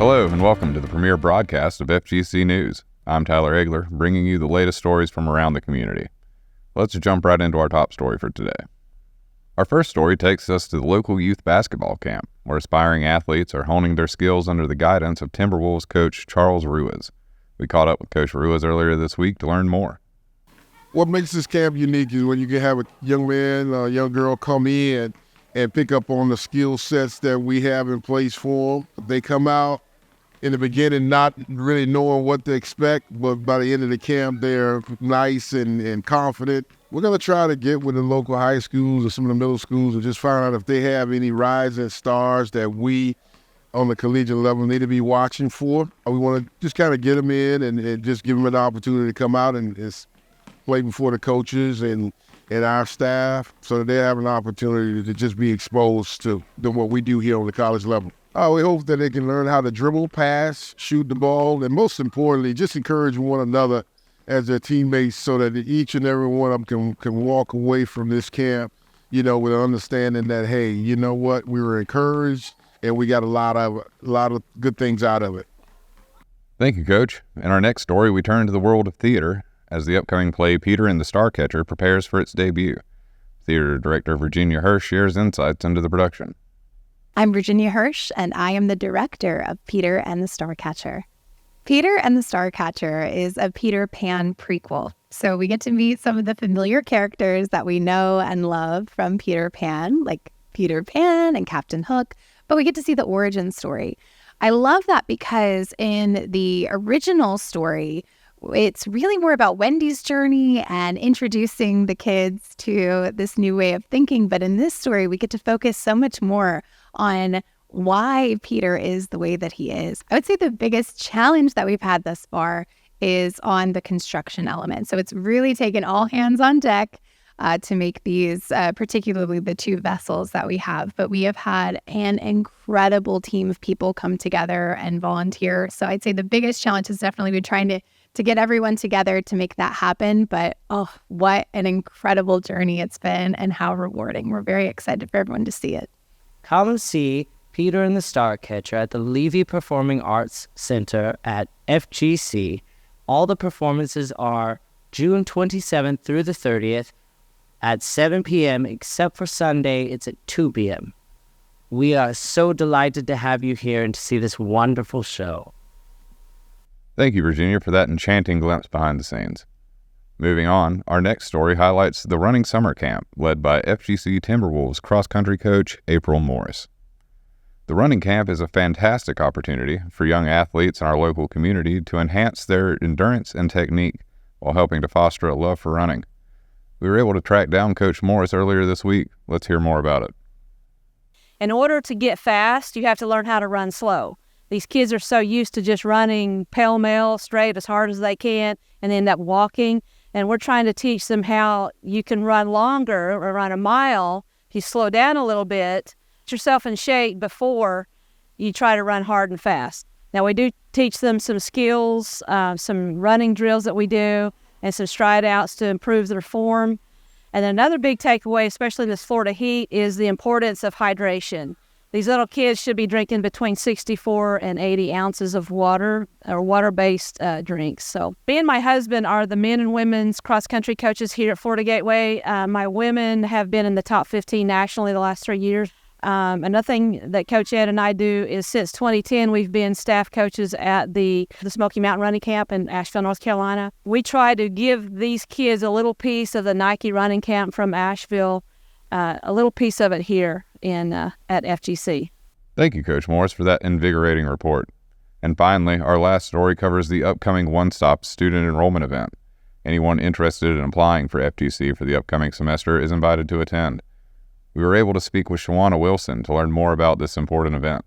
Hello and welcome to the premiere broadcast of FGC News. I'm Tyler Egler, bringing you the latest stories from around the community. Let's jump right into our top story for today. Our first story takes us to the local youth basketball camp, where aspiring athletes are honing their skills under the guidance of Timberwolves coach Charles Ruiz. We caught up with Coach Ruiz earlier this week to learn more. What makes this camp unique is when you can have a young man or a young girl come in and pick up on the skill sets that we have in place for them. They come out in the beginning not really knowing what to expect, but by the end of the camp, they're nice and confident. We're going to try to get with the local high schools or some of the middle schools and just find out if they have any rising stars that we on the collegiate level need to be watching for. We want to just kind of get them in and just give them an opportunity to come out and play before the coaches and our staff so that they have an opportunity to just be exposed to what we do here on the college level. We hope that they can learn how to dribble, pass, shoot the ball, and most importantly, just encourage one another as their teammates so that each and every one of them can walk away from this camp, with an understanding that, hey, you know what, we were encouraged and we got a lot of good things out of it. Thank you, Coach. In our next story, we turn to the world of theater as the upcoming play Peter and the Starcatcher prepares for its debut. Theater director Virginia Hirsch shares insights into the production. I'm Virginia Hirsch, and I am the director of Peter and the Starcatcher. Peter and the Starcatcher is a Peter Pan prequel. So we get to meet some of the familiar characters that we know and love from Peter Pan, like Peter Pan and Captain Hook, but we get to see the origin story. I love that because in the original story, it's really more about Wendy's journey and introducing the kids to this new way of thinking. But in this story, we get to focus so much more on why Peter is the way that he is. I would say the biggest challenge that we've had thus far is on the construction element. So it's really taken all hands on deck to make these, particularly the two vessels that we have. But we have had an incredible team of people come together and volunteer. So I'd say the biggest challenge has definitely been trying to get everyone together to make that happen. But what an incredible journey it's been and how rewarding. We're very excited for everyone to see it. Come see Peter and the Starcatcher at the Levy Performing Arts Center at FGC. All the performances are June 27th through the 30th at 7 p.m., except for Sunday, it's at 2 p.m. We are so delighted to have you here and to see this wonderful show. Thank you, Virginia, for that enchanting glimpse behind the scenes. Moving on, our next story highlights the running summer camp led by FGC Timberwolves cross-country coach April Morris. The running camp is a fantastic opportunity for young athletes in our local community to enhance their endurance and technique while helping to foster a love for running. We were able to track down Coach Morris earlier this week. Let's hear more about it. In order to get fast, you have to learn how to run slow. These kids are so used to just running pell-mell, straight, as hard as they can, and end up walking. And we're trying to teach them how you can run longer or run a mile. If you slow down a little bit, get yourself in shape before you try to run hard and fast. Now, we do teach them some skills, some running drills that we do, and some stride outs to improve their form. And another big takeaway, especially in this Florida heat, is the importance of hydration. These little kids should be drinking between 64 and 80 ounces of water or water-based drinks. So me and my husband are the men and women's cross-country coaches here at Florida Gateway. My women have been in the top 15 nationally the last 3 years. Another thing that Coach Ed and I do is since 2010, we've been staff coaches at the Smoky Mountain Running Camp in Asheville, North Carolina. We try to give these kids a little piece of the Nike Running Camp from Asheville, a little piece of it here at FGC. Thank you, Coach Morris, for that invigorating report. And finally, our last story covers the upcoming one-stop student enrollment event. Anyone interested in applying for FGC for the upcoming semester is invited to attend. We were able to speak with Shawana Wilson to learn more about this important event.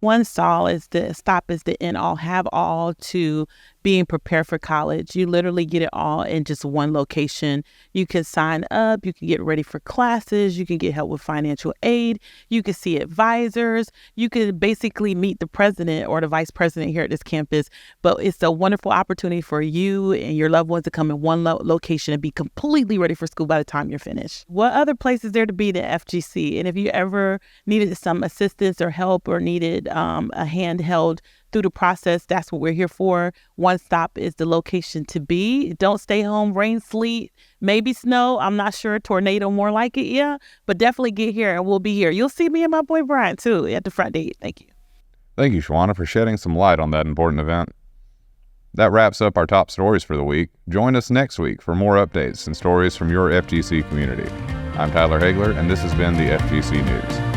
One stop is the end all have all to being prepared for college. You literally get it all in just one location. You can sign up, you can get ready for classes, you can get help with financial aid, you can see advisors, you can basically meet the president or the vice president here at this campus. But it's a wonderful opportunity for you and your loved ones to come in one location and be completely ready for school by the time you're finished. What other place is there to be than FGC? And if you ever needed some assistance or help or needed a hand held through the process, that's what we're here for. One Stop is the location to be. Don't stay home, rain, sleet, maybe snow. I'm not sure. Tornado, more like it. Yeah, but definitely get here and we'll be here. You'll see me and my boy Brian too at the front gate. Thank you. Thank you, Shawana, for shedding some light on that important event. That wraps up our top stories for the week. Join us next week for more updates and stories from your FGC community. I'm Tyler Hagler, and this has been the FGC News.